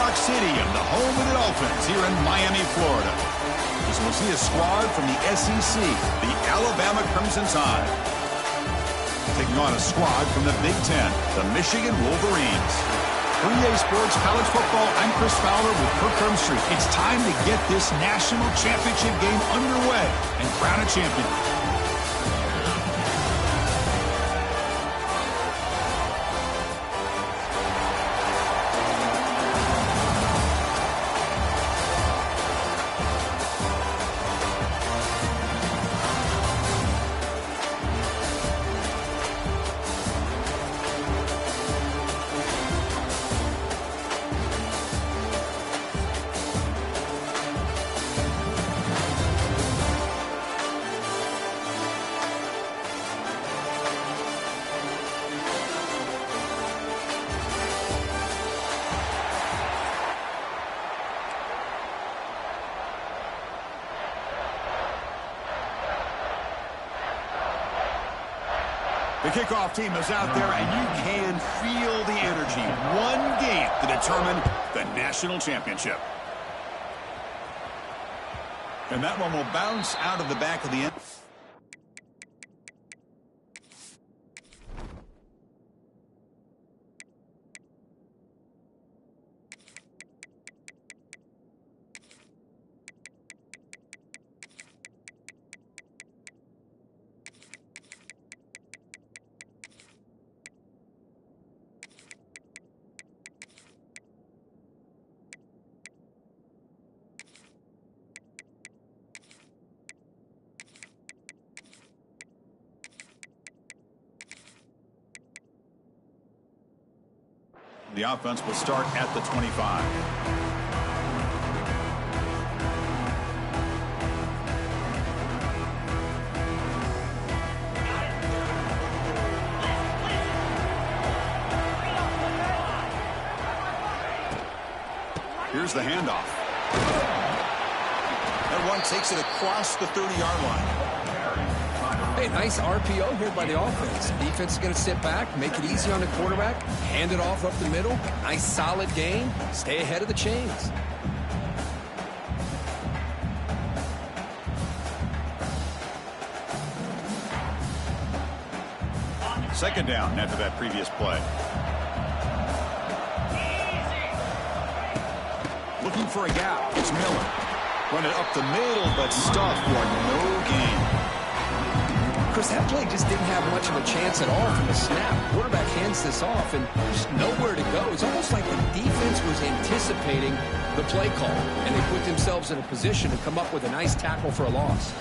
Rock Stadium, the home of the Dolphins here in Miami, Florida. As we'll see a squad from the SEC, the Alabama Crimson Tide, taking on a squad from the Big Ten, the Michigan Wolverines. For EA Sports College Football, I'm Chris Fowler with Kirk Herbstreit. It's time to get this national championship game underway and crown a champion. The kickoff team is out there, and you can feel the energy. One game to determine the national championship. And that one will bounce out of the back of the end. The offense will start at the 25. Here's the handoff. That one takes it across the 30-yard line. Hey, nice RPO here by the offense. Defense is going to sit back, make it easy on the quarterback, hand it off up the middle. Nice, solid game. Stay ahead of the chains. Second down after that previous play. Looking for a gap. It's Miller. Run it up the middle, but stuffed for no gain. Chris, that play just didn't have much of a chance at all from the snap. Quarterback hands this off and just nowhere to go. It's almost like the defense was anticipating the play call, and they put themselves in a position to come up with a nice tackle for a loss.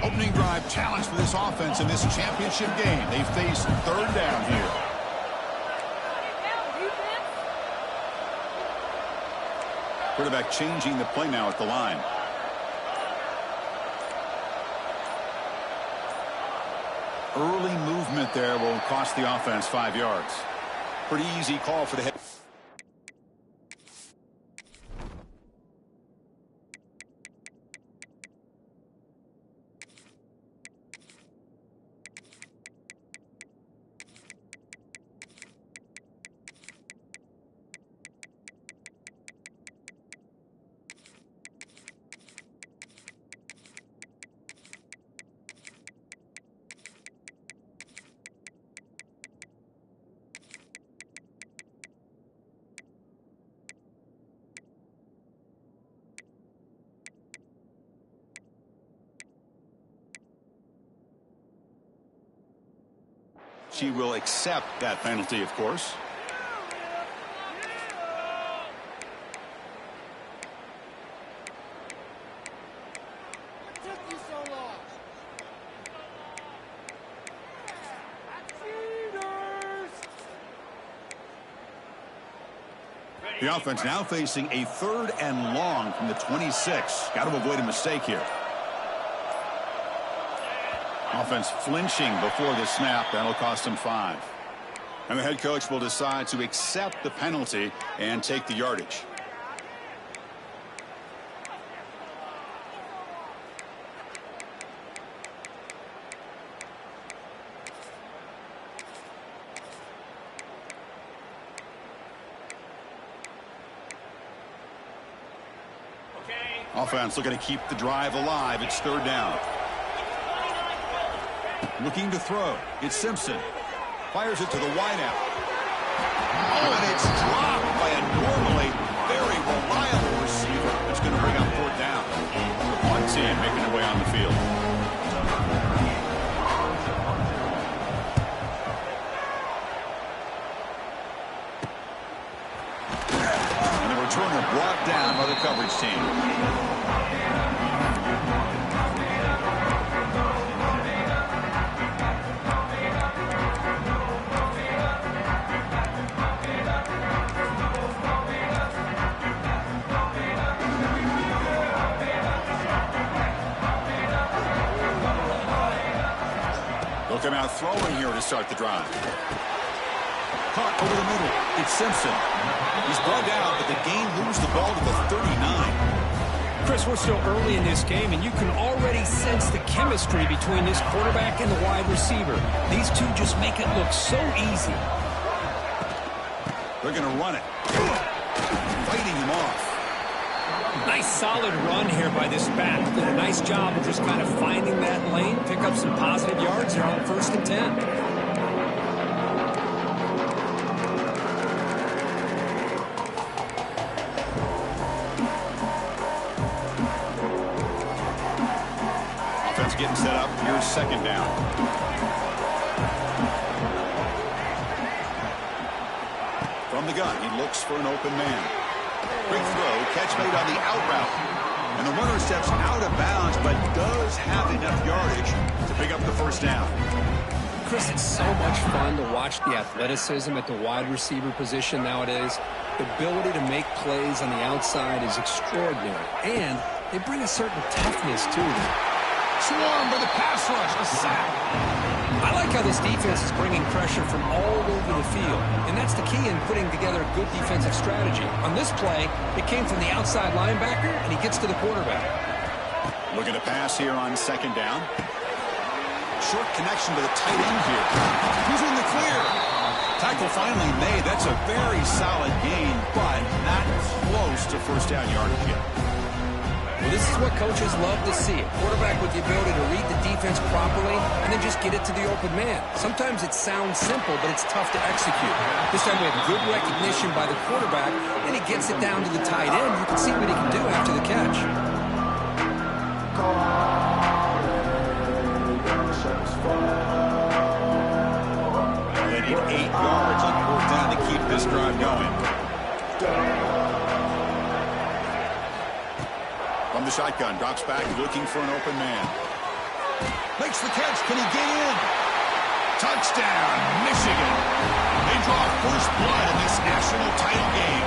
Opening drive challenge for this offense in this championship game. They face third down here. Quarterback changing the play now at the line. Early movement there will cost the offense 5 yards. Pretty easy call for the head. She will accept that penalty, of course. What took you so long? The offense now facing a third and long from the 26. Got to avoid a mistake here. Offense flinching before the snap. That'll cost him 5. And the head coach will decide to accept the penalty and take the yardage. Offense looking to keep the drive alive. It's third down. Looking to throw. It's Simpson. Fires it to the wideout. Oh, and it's dropped by a normally very reliable receiver. It's going to bring up fourth down. The punt team making their way on the field. And the returner brought down by the coverage team. Come out throwing here to start the drive. Caught over the middle. It's Simpson. He's brought down, but the gain moves the ball to the 39. Chris, we're still early in this game, and you can already sense the chemistry between this quarterback and the wide receiver. These two just make it look so easy. They're going to run it. Fighting him off. Nice solid run here by this back. Did a nice job of just kind of finding that lane, pick up some positive yards here on 1st and 10. Offense getting set up. Here's second down. From the gun, he looks for an open man. Quick throw, catch made on the out route. And the runner steps out of bounds, but does have enough yardage to pick up the first down. Chris, it's so much fun to watch the athleticism at the wide receiver position nowadays. The ability to make plays on the outside is extraordinary. And they bring a certain toughness to them. Swarm for the pass rush, a sack. I like how this defense is bringing pressure from all over the field, and that's the key in putting together a good defensive strategy. On this play, it came from the outside linebacker, and he gets to the quarterback. Looking to pass here on second down. Short connection to the tight end here. Who's in the clear? Tackle finally made. That's a very solid gain, but not close to first down yardage yet. Well, this is what coaches love to see. A quarterback with the ability to read the defense properly and then just get it to the open man. Sometimes it sounds simple, but it's tough to execute. This time we have good recognition by the quarterback, and he gets it down to the tight end. You can see what he can do after the catch. They need 8 yards on fourth down to keep this drive going. From the shotgun, drops back, looking for an open man. Makes the catch. Can he get in? Touchdown, Michigan. They draw first blood in this national title game.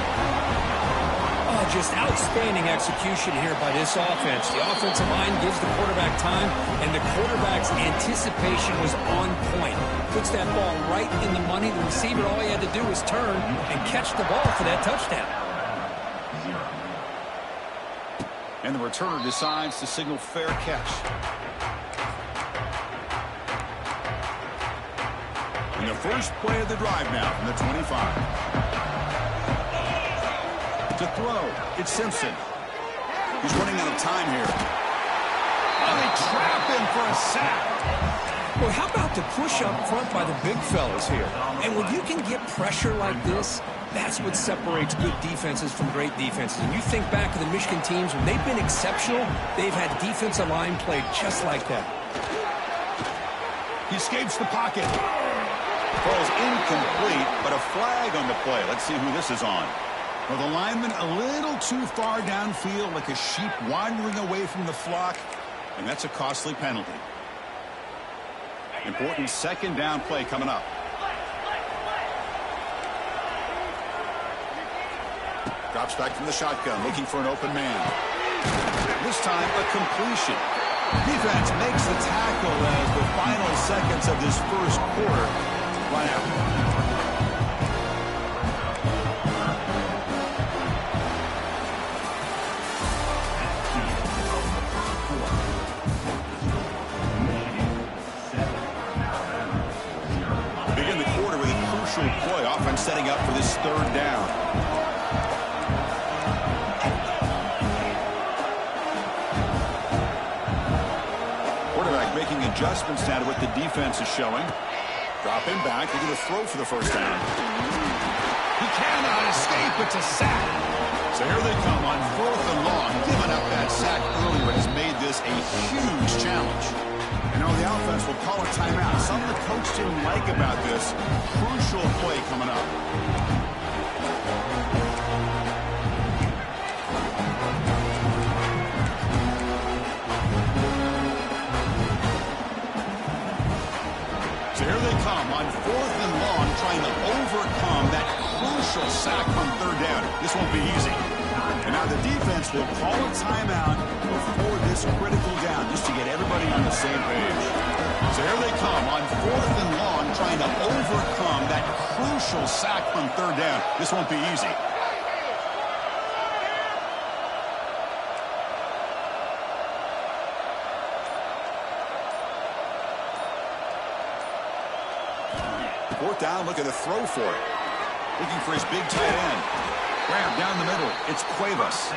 Oh, just outstanding execution here by this offense. The offensive line gives the quarterback time, and the quarterback's anticipation was on point. Puts that ball right in the money. The receiver, all he had to do was turn and catch the ball for that touchdown. And the returner decides to signal fair catch. And the first play of the drive now from the 25. To throw, it's Simpson. He's running out of time here. Oh, they trap him for a sack. Well, how about the push up front by the big fellas here? And when you can get pressure like this, that's what separates good defenses from great defenses. And you think back to the Michigan teams, when they've been exceptional, they've had defensive line played just like that. He escapes the pocket. Falls incomplete, but a flag on the play. Let's see who this is on. Well, the lineman a little too far downfield, like a sheep wandering away from the flock, and that's a costly penalty. Important second down play coming up. Drops back from the shotgun, looking for an open man. This time, a completion. Defense makes the tackle as the final seconds of this first quarter run out. Begin the quarter with a crucial play. Offense setting up for this third down. adjustments now to what the defense is showing. Dropping back. They're going to throw for the first down. He cannot escape. It's a sack. So here they come on 4th and long. Giving up that sack earlier has made this a huge challenge. And now the offense will call a timeout. Something the coach didn't like about this. Crucial play coming up. So here they come on 4th and long, trying to overcome that crucial sack on 3rd down. This won't be easy. And now the defense will call a timeout before this critical down, just to get everybody on the same page. So here they come on 4th and long, trying to overcome that crucial sack on 3rd down. This won't be easy. Fourth down, looking to throw for it. Looking for his big tight end. Grab down the middle. It's Cuevas.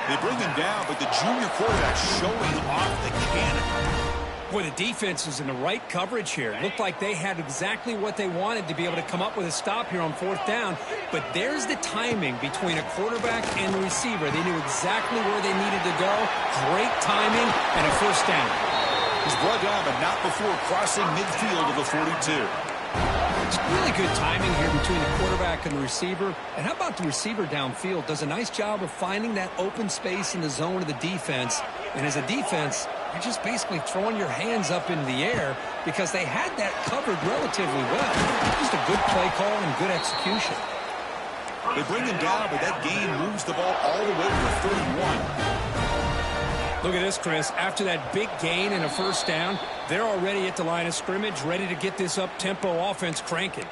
They bring him down, but the junior quarterback showing off the cannon. Boy, the defense is in the right coverage here. It looked like they had exactly what they wanted to be able to come up with a stop here on 4th down. But there's the timing between a quarterback and the receiver. They knew exactly where they needed to go. Great timing and a first down. He's brought down, but not before crossing midfield of the 42. It's really good timing here between the quarterback and the receiver. And how about the receiver downfield? Does a nice job of finding that open space in the zone of the defense. And as a defense, you're just basically throwing your hands up in the air because they had that covered relatively well. Just a good play call and good execution. They bring him down, but that gain moves the ball all the way to the 31. Look at this, Chris. After that big gain and a first down, they're already at the line of scrimmage, ready to get this up-tempo offense cranking.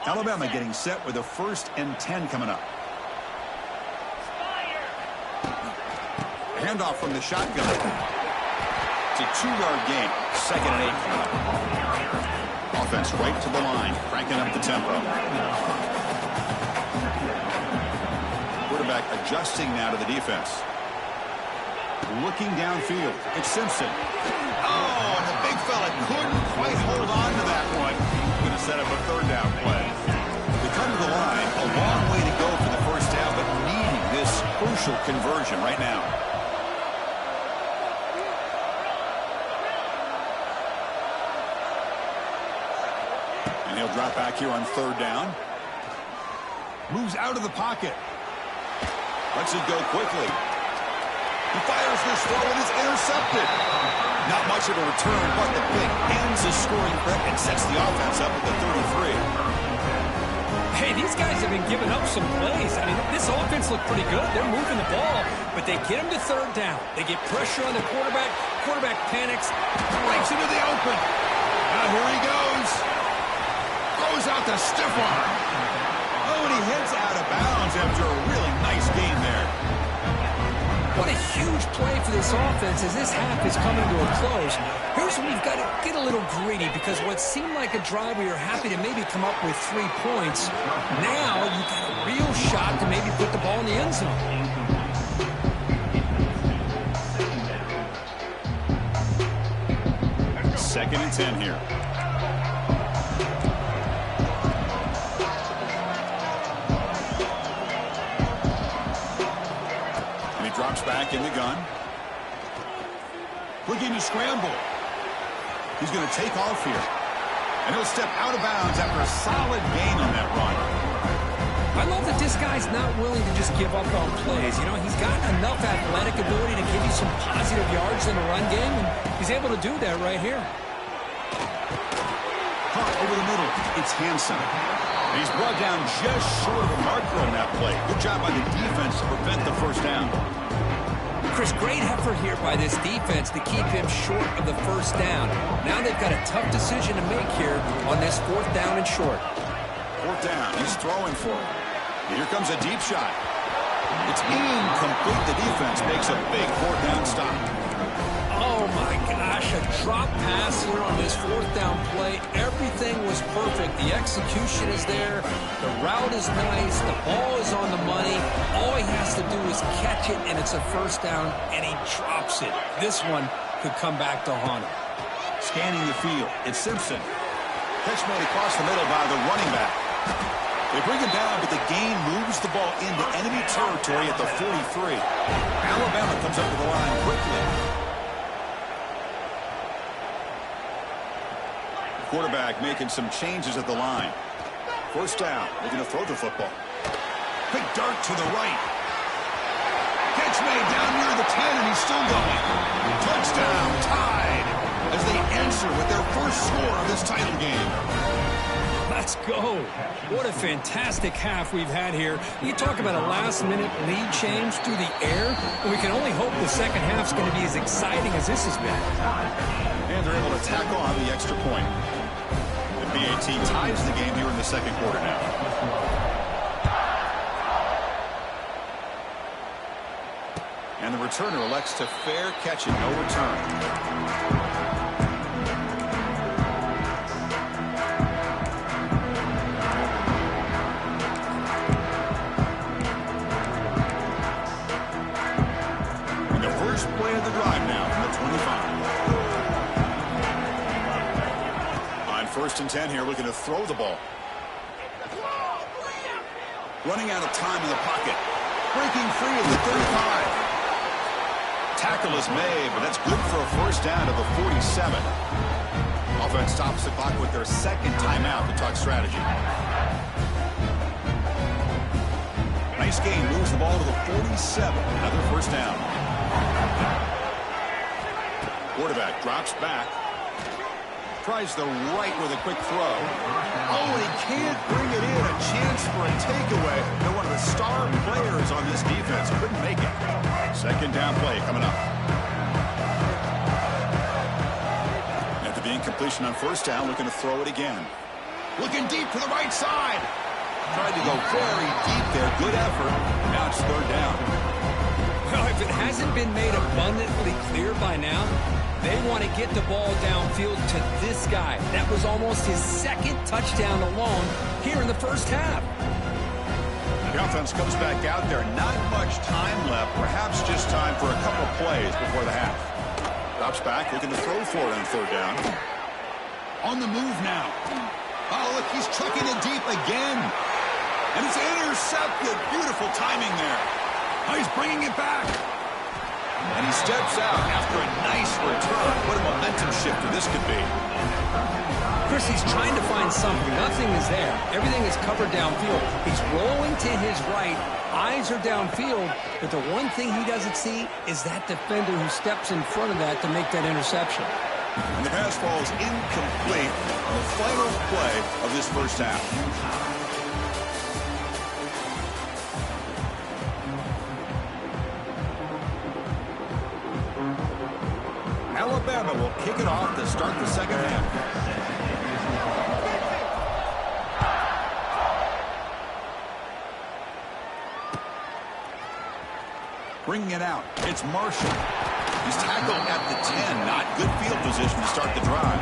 Alabama getting set with a 1st and 10 coming up. Handoff from the shotgun. It's a 2-yard gain. 2nd and 8 coming up. Offense right to the line, cranking up the tempo. Quarterback adjusting now to the defense. Looking downfield. It's Simpson. Oh, and the big fella couldn't quite hold on to that one. Going to set up a 3rd down play. They come to the line, a long way to go for the first down, but needing this crucial conversion right now. And he'll drop back here on 3rd down. Moves out of the pocket. Lets it go quickly. He fires this throw and is intercepted. Not much of a return, but the pick ends the scoring threat and sets the offense up at the 33. Hey, these guys have been giving up some plays. I mean, this offense looked pretty good. They're moving the ball, but they get him to 3rd down. They get pressure on the quarterback. Quarterback panics, breaks into the open. Now here he goes. Throws out the stiff arm. Oh, and he heads out of bounds after a really nice gain there. What a huge play for this offense as this half is coming to a close. Here's where you've got to get a little greedy because what seemed like a drive where you're happy to maybe come up with 3 points, now you've got a real shot to maybe put the ball in the end zone. Second and 10 here. Drops back in the gun. Looking to scramble. He's going to take off here. And he'll step out of bounds after a solid gain on that run. I love that this guy's not willing to just give up on plays. You know, he's got enough athletic ability to give you some positive yards in the run game, and he's able to do that right here. Caught over the middle. It's Hanson. He's brought down just short of a marker on that play. Good job by the defense to prevent the first down. Chris, great effort here by this defense to keep him short of the first down. Now they've got a tough decision to make here on this 4th down and short. 4th down. He's throwing for it. Here comes a deep shot. It's incomplete. The defense makes a big 4th down stop. Oh, my Gosh, a drop pass here on this fourth down play. Everything was perfect. The execution is there. The route is nice. The ball is on the money. All he has to do is catch it, and it's a first down, and he drops it. This one could come back to haunt him. Scanning the field, it's Simpson. Catch made across the middle by the running back. They bring him down, but the gain moves the ball into enemy territory at the 43. Alabama comes up to the line quickly. Quarterback making some changes at the line. First down, looking to throw the football. Quick dart to the right. Catch made down near the 10, and he's still going. Touchdown, tied, as they answer with their first score of this title game. Let's go. What a fantastic half we've had here. You talk about a last-minute lead change through the air, and we can only hope the second half's going to be as exciting as this has been. And they're able to tack on the extra point. The BAT ties the game here in the second quarter now. And the returner elects to fair catch it, no return. Play of the drive now from the 25. On first and 10 here, looking to throw the ball. Running out of time in the pocket. Breaking free at the 35. Tackle is made, but that's good for a first down to the 47. Offense stops the clock with their second timeout to talk strategy. Nice gain, moves the ball to the 47. Another first down. Quarterback drops back. Tries the right with a quick throw. Oh, and he can't bring it in. A chance for a takeaway. They're one of the star players on this defense. Couldn't make it. Second down play coming up. After the incompletion on first down, looking to throw it again. Looking deep to the right side. Tried to go very deep there. Good effort. Now it's third down. Well, if it hasn't been made abundantly clear by now, they want to get the ball downfield to this guy. That was almost his second touchdown alone here in the first half. The offense comes back out there. Not much time left. Perhaps just time for a couple plays before the half. Drops back, looking to throw for it on third down. On the move now. Oh, look, he's chucking it deep again. And it's intercepted. Beautiful timing there. Oh, he's bringing it back. And he steps out after a nice return. What a momentum shifter this could be. Chris, he's trying to find something. Nothing is there. Everything is covered downfield. He's rolling to his right. Eyes are downfield. But the one thing he doesn't see is that defender who steps in front of that to make that interception. And the pass falls incomplete on the final play of this first half. Alabama will kick it off to start the second half. Bringing it out, it's Marshall. He's tackled at the 10. Not good field position to start the drive.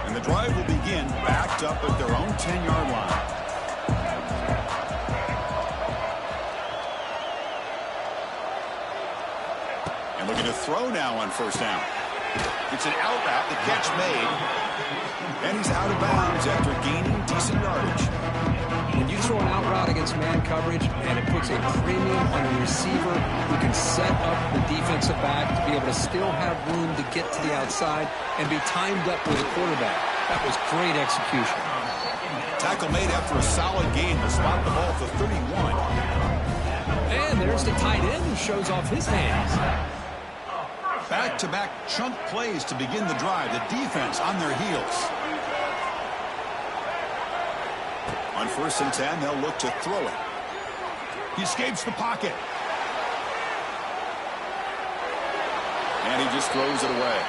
And the drive will begin backed up at their own 10-yard line. And looking to throw now on first down. It's an out route, the catch made. And he's out of bounds after gaining decent yardage. When you throw an out route against man coverage, and it puts a premium on the receiver who can set up the defensive back to be able to still have room to get to the outside and be timed up with a quarterback. That was great execution. Tackle made after a solid gain to spot the ball for 31. And there's the tight end who shows off his hands. Back-to-back chunk plays to begin the drive. The defense on their heels. On first and 10, they'll look to throw it. He escapes the pocket. And he just throws it away.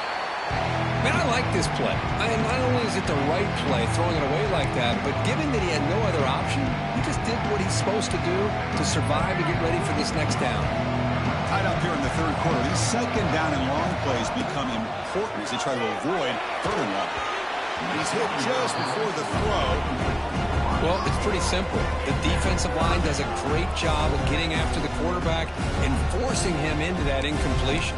Man, I like this play. Not only is it the right play, throwing it away like that, but given that he had no other option, he just did what he's supposed to do to survive and get ready for this next down. Tied up here in the third quarter. These second down and long plays become important as they try to avoid third and long. He's hit just before the throw. Well, it's pretty simple. The defensive line does a great job of getting after the quarterback and forcing him into that incompletion.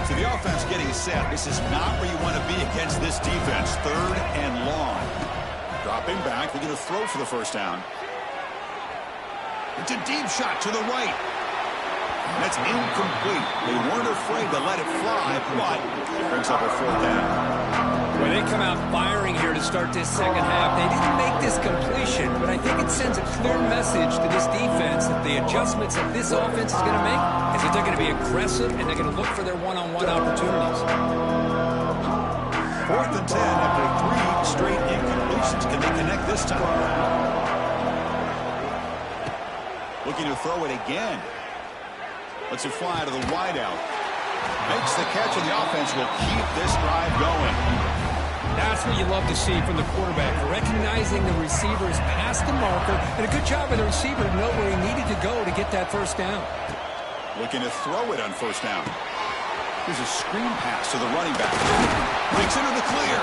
So the offense getting set. This is not where you want to be against this defense. Third and long. Dropping back. We're going to throw for the first down. It's a deep shot to the right. That's incomplete. They weren't afraid to let it fly, but it brings up a fourth down. Well, they come out firing here to start this second half. They didn't make this completion, but I think it sends a clear message to this defense that the adjustments that this offense is going to make is that they're going to be aggressive and they're going to look for their one-on-one opportunities. 4th and 10 after 3 straight incompletions. Can they connect this time? Looking to throw it again. Lets it fly to the wideout. Makes the catch, and the offense will keep this drive going. That's what you love to see from the quarterback, recognizing the receiver is past the marker, and a good job of the receiver to know where he needed to go to get that first down. Looking to throw it on first down. Here's a screen pass to the running back. Breaks into the clear.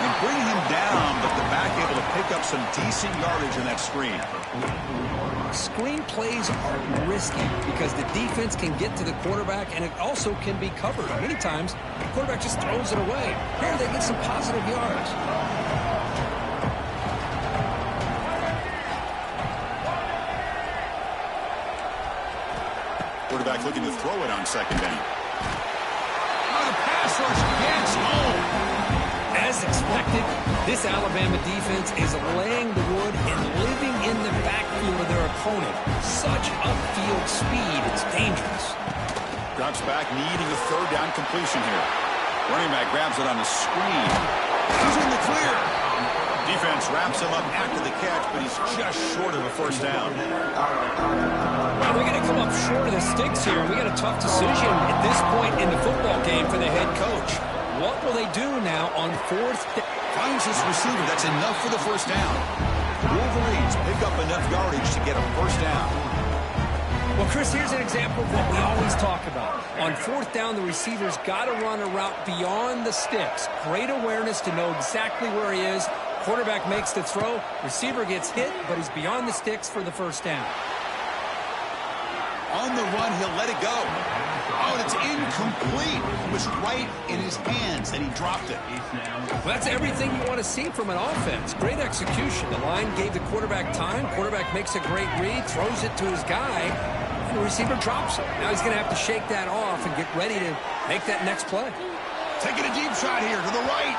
And bringing him down, but the back able to pick up some decent yardage in that screen. Screen plays are risky because the defense can get to the quarterback, and it also can be covered. Many times, the quarterback just throws it away. Here, they get some positive yards. Quarterback looking to throw it on second down. Oh, the pass rush gets home. As expected, this Alabama defense is laying the wood and living in the backfield of their opponent. Such upfield speed, it's dangerous. Drops back, needing a third down completion here. Running back grabs it on the screen. He's in the clear. Defense wraps him up after the catch, but he's just short of a first down. Well, they're going to come up short of the sticks here, and we got a tough decision at this point in the football game for the head coach. What will they do now on fourth down? Finds his receiver. That's enough for the first down. Wolverines pick up enough yardage to get a first down. Well, Chris, here's an example of what we always talk about. On fourth down, the receiver's got to run a route beyond the sticks. Great awareness to know exactly where he is. Quarterback makes the throw. Receiver gets hit, but he's beyond the sticks for the first down. On the run, he'll let it go. Oh, and it's incomplete. It was right in his hands, and he dropped it. Well, that's everything you want to see from an offense. Great execution. The line gave the quarterback time. Quarterback makes a great read, throws it to his guy, and the receiver drops it. Now he's going to have to shake that off and get ready to make that next play. Taking a deep shot here to the right.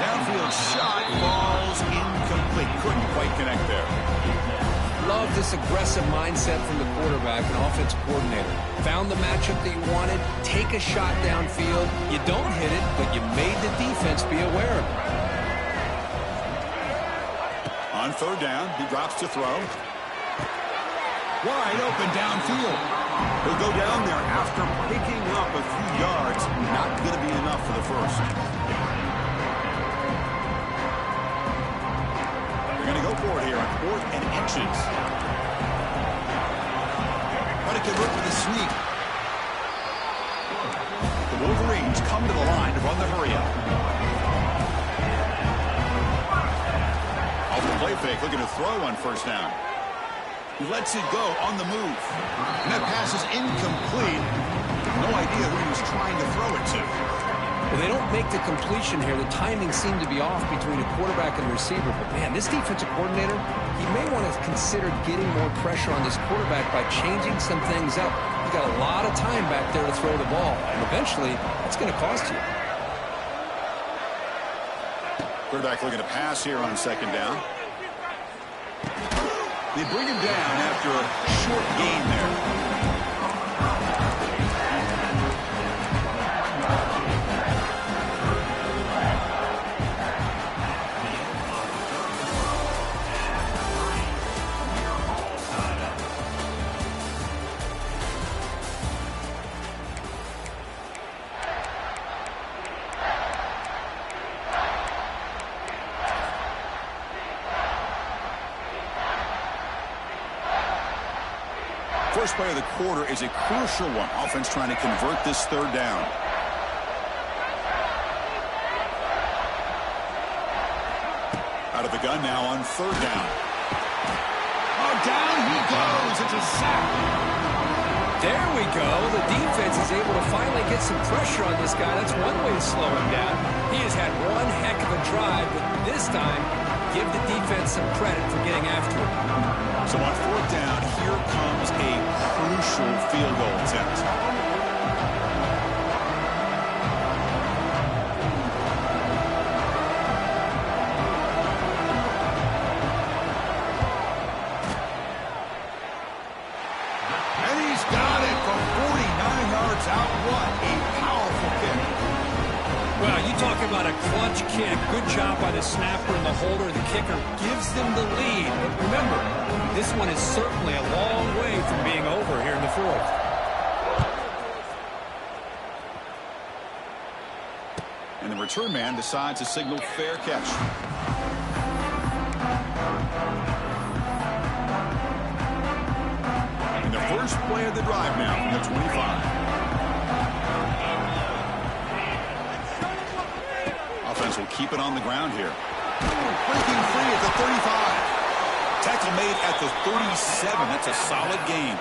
Downfield shot falls incomplete. Couldn't quite connect there. Love this aggressive mindset from the quarterback and offensive coordinator. Found the matchup that you wanted, take a shot downfield. You don't hit it, but you made the defense be aware of it. On third down, he drops to throw. Wide open downfield. He'll go down there after picking up a few yards. Not going to be enough for the first. They're going to go for it here on 4th and inches. But it can work with a sneak. The Wolverines come to the line to run the hurry-up. Off the play fake, looking to throw on first down. He lets it go on the move. And that pass is incomplete. No idea who he was trying to throw it to. Well, they don't make the completion here. The timing seemed to be off between a quarterback and a receiver. But, man, this defensive coordinator, he may want to consider getting more pressure on this quarterback by changing some things up. He's got a lot of time back there to throw the ball. And eventually, it's going to cost you. Quarterback looking to pass here on second down. They bring him down after a short gain there. First play of the quarter is a crucial one. Offense trying to convert this third down. Out of the gun now on third down. Oh, down he goes. It's a sack. There we go. The defense is able to finally get some pressure on this guy. That's one way to slow him down. He has had one heck of a drive, but this time, give the defense some credit for getting after him. So on fourth down, here comes a crucial field goal attempt. And he's got it from 49 yards out. What a powerful kick. Well, you talk about a clutch kick. Good job by the snapper and the holder. The kicker gives them the lead. But remember, this one is certainly a long way from being over here in the fourth. And the return man decides to signal fair catch. And the first play of the drive now from the 25. Offense will keep it on the ground here. Breaking free at the 35. Tackle made at the 37. That's a solid gain.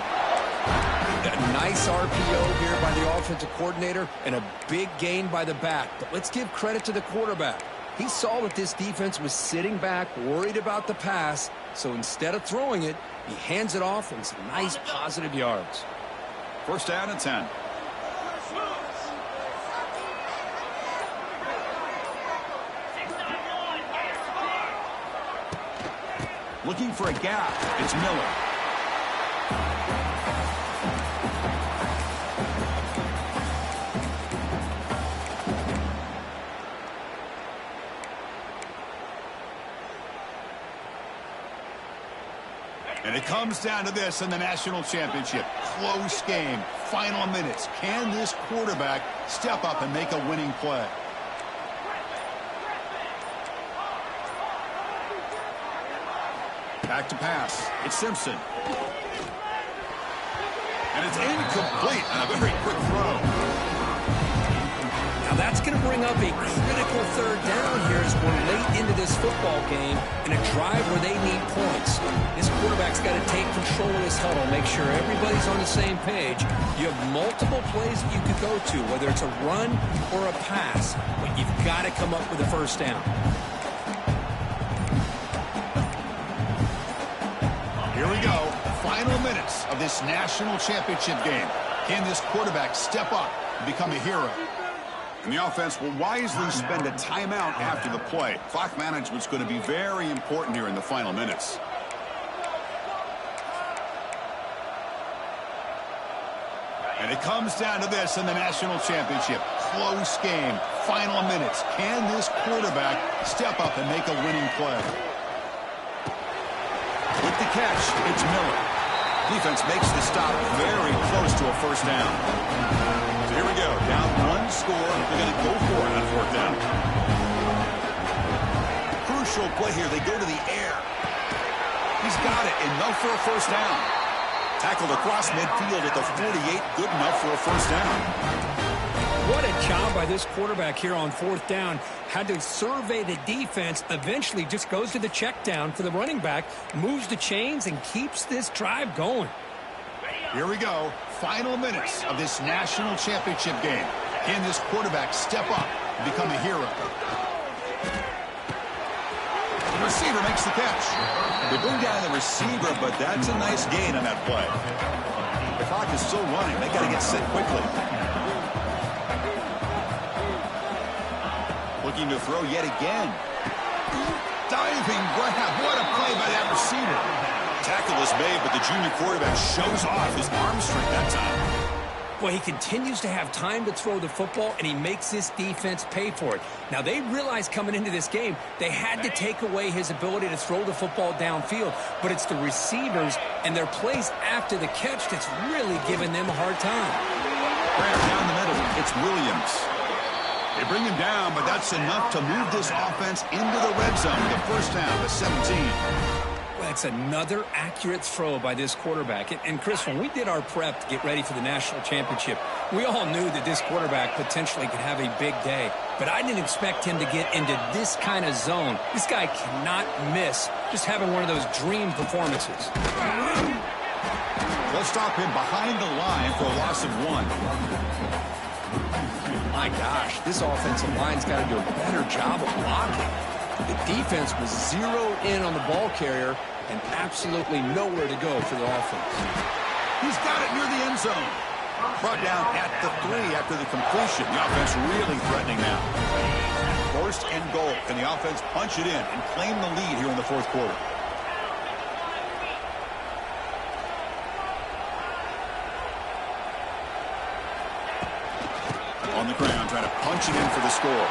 A nice RPO here by the offensive coordinator and a big gain by the back. But let's give credit to the quarterback. He saw that this defense was sitting back, worried about the pass. So instead of throwing it, he hands it off and some nice positive yards. First down and 10. Looking for a gap. It's Miller. And it comes down to this in the national championship. Close game. Final minutes. Can this quarterback step up and make a winning play? Back to pass. It's Simpson. And it's incomplete on a very quick throw. Now that's going to bring up a critical third down here as we're late into this football game in a drive where they need points. This quarterback's got to take control of this huddle, make sure everybody's on the same page. You have multiple plays that you could go to, whether it's a run or a pass, but you've got to come up with a first down. Here we go. Final minutes of this national championship game. Can this quarterback step up and become a hero? And the offense will wisely spend a timeout after the play. Clock management's going to be very important here in the final minutes. And it comes down to this in the national championship. Close game. Final minutes. Can this quarterback step up and make a winning play? With the catch, it's Miller. Defense makes the stop very close to a first down. So here we go. Down one score. They're going to go for it on fourth down. Crucial play here. They go to the air. He's got it. Enough for a first down. Tackled across midfield at the 48. Good enough for a first down. What a job by this quarterback here on fourth down. Had to survey the defense. Eventually just goes to the check down for the running back. Moves the chains and keeps this drive going. Here we go. Final minutes of this national championship game. Can this quarterback step up and become a hero? The receiver makes the catch. They bring down the receiver, but that's a nice gain on that play. The clock is still running. They got to get set quickly. Looking to throw yet again. Diving grab. What a play by that receiver. Tackle is made, but the junior quarterback shows off his arm strength that time. Well, he continues to have time to throw the football, and he makes this defense pay for it. Now, they realized coming into this game, they had to take away his ability to throw the football downfield, but it's the receivers and their plays after the catch that's really giving them a hard time. Grab down the middle. It's Williams. They bring him down, but that's enough to move this offense into the red zone with a first down to 17. Well, That's another accurate throw by this quarterback. And Chris, when we did our prep to get ready for the national championship, we all knew that this quarterback potentially could have a big day. But I didn't expect him to get into this kind of zone. This guy cannot miss just having one of those dream performances. They'll stop him behind the line for a loss of 1. My gosh, this offensive line's got to do a better job of blocking. The defense was zeroed in on the ball carrier and absolutely nowhere to go for the offense. He's got it near the end zone. Brought down at the 3 after the completion. The offense really threatening now. First and goal. Can the offense punch it in and claim the lead here in the fourth quarter? On the ground, trying to punch it in for the score.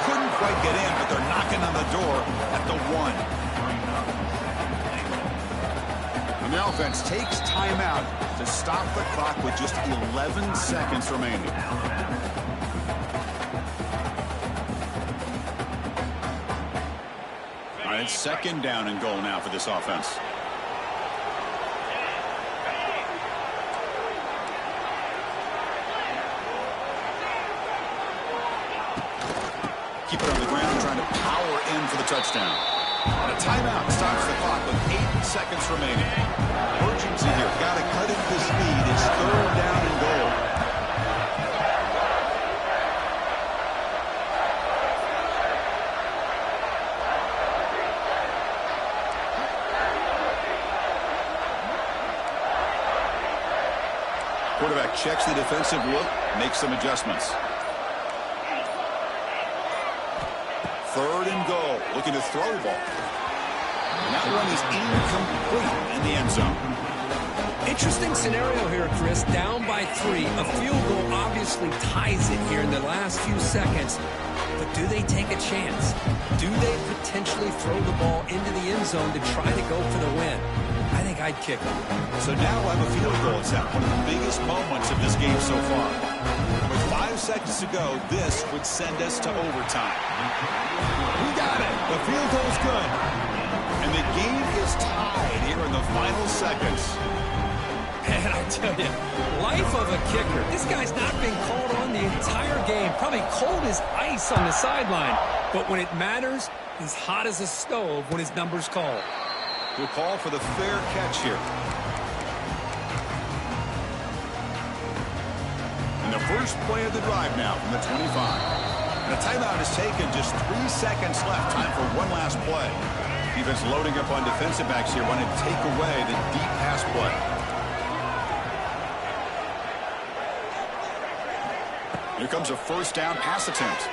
Couldn't quite get in, but they're knocking on the door at the 1. And the offense takes timeout to stop the clock with just 11 seconds remaining. All right, it's second down and goal now for this offense. Keep it on the ground, trying to power in for the touchdown. On a timeout, stops the clock with 8 seconds remaining. Urgency here. Got to cut into this lead. It's third down and goal. Quarterback checks the defensive look, makes some adjustments. Third and goal, looking to throw the ball. And that one is incomplete in the end zone. Interesting scenario here, Chris. Down by 3. A field goal obviously ties it here in the last few seconds. But do they take a chance? Do they potentially throw the ball into the end zone to try to go for the win? I think I'd kick them. So now we'll have a field goal attempt, one of the biggest moments of this game so far. With 5 seconds to go, this would send us to overtime. We got it. The field goal's good. And the game is tied here in the final seconds. Man, I tell you, life of a kicker. This guy's not been called on the entire game. Probably cold as ice on the sideline. But when it matters, he's hot as a stove when his number's called. We'll call for the fair catch here. And the first play of the drive now from the 25. And a timeout is taken. Just 3 seconds left. Time for one last play. Defense loading up on defensive backs here. Want to take away the deep pass play. Here comes a first down pass attempt.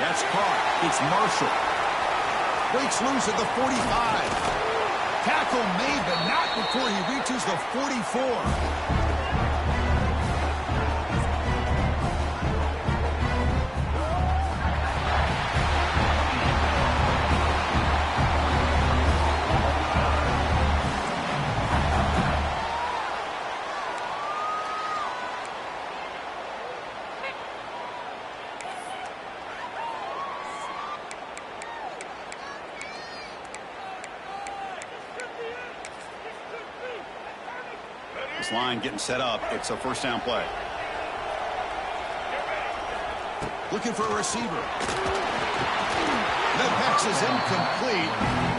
That's caught. It's Marshall. Breaks loose at the 45. Tackle made, but not before he reaches the 44. This line getting set up. It's a first down play. Looking for a receiver. That pass is incomplete.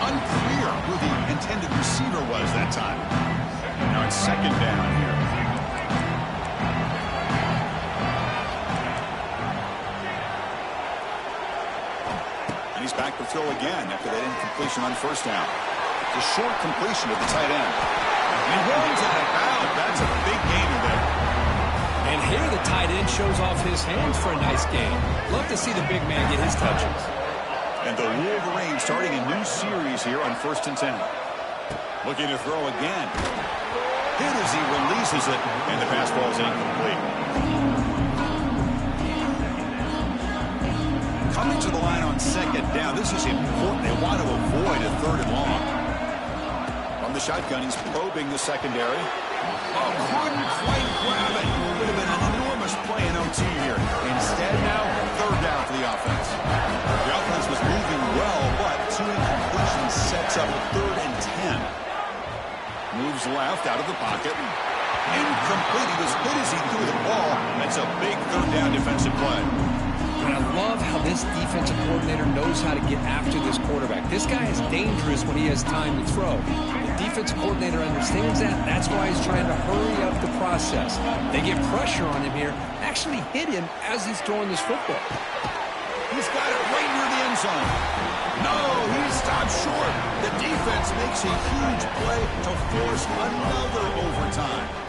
Unclear who the intended receiver was that time. Now it's second down here. And he's back to throw again after that incompletion on first down. The short completion of the tight end. And he runs out of bounds. That's a big gainer there. And here the tight end shows off his hands for a nice gain. Love to see the big man get his touches. And the Wolverines starting a new series here on 1st and 10. Looking to throw again. Hit as he releases it, and the pass ball is incomplete. Coming to the line on second down. This is important. They want to avoid a third and long. The shotgun, he's probing the secondary. Oh, couldn't quite grab it. Would have been an enormous play in OT here. Instead now, third down for the offense. The offense was moving well, but two incompletions sets up a 3rd and 10. Moves left out of the pocket. Incomplete. He was hit as he threw the ball. That's a big 3rd down defensive play. And I love how this defensive coordinator knows how to get after this quarterback. This guy is dangerous when he has time to throw. The defensive coordinator understands that. That's why he's trying to hurry up the process. They get pressure on him here, actually hit him as he's throwing this football. He's got it right near the end zone. No, he stopped short. The defense makes a huge play to force another overtime.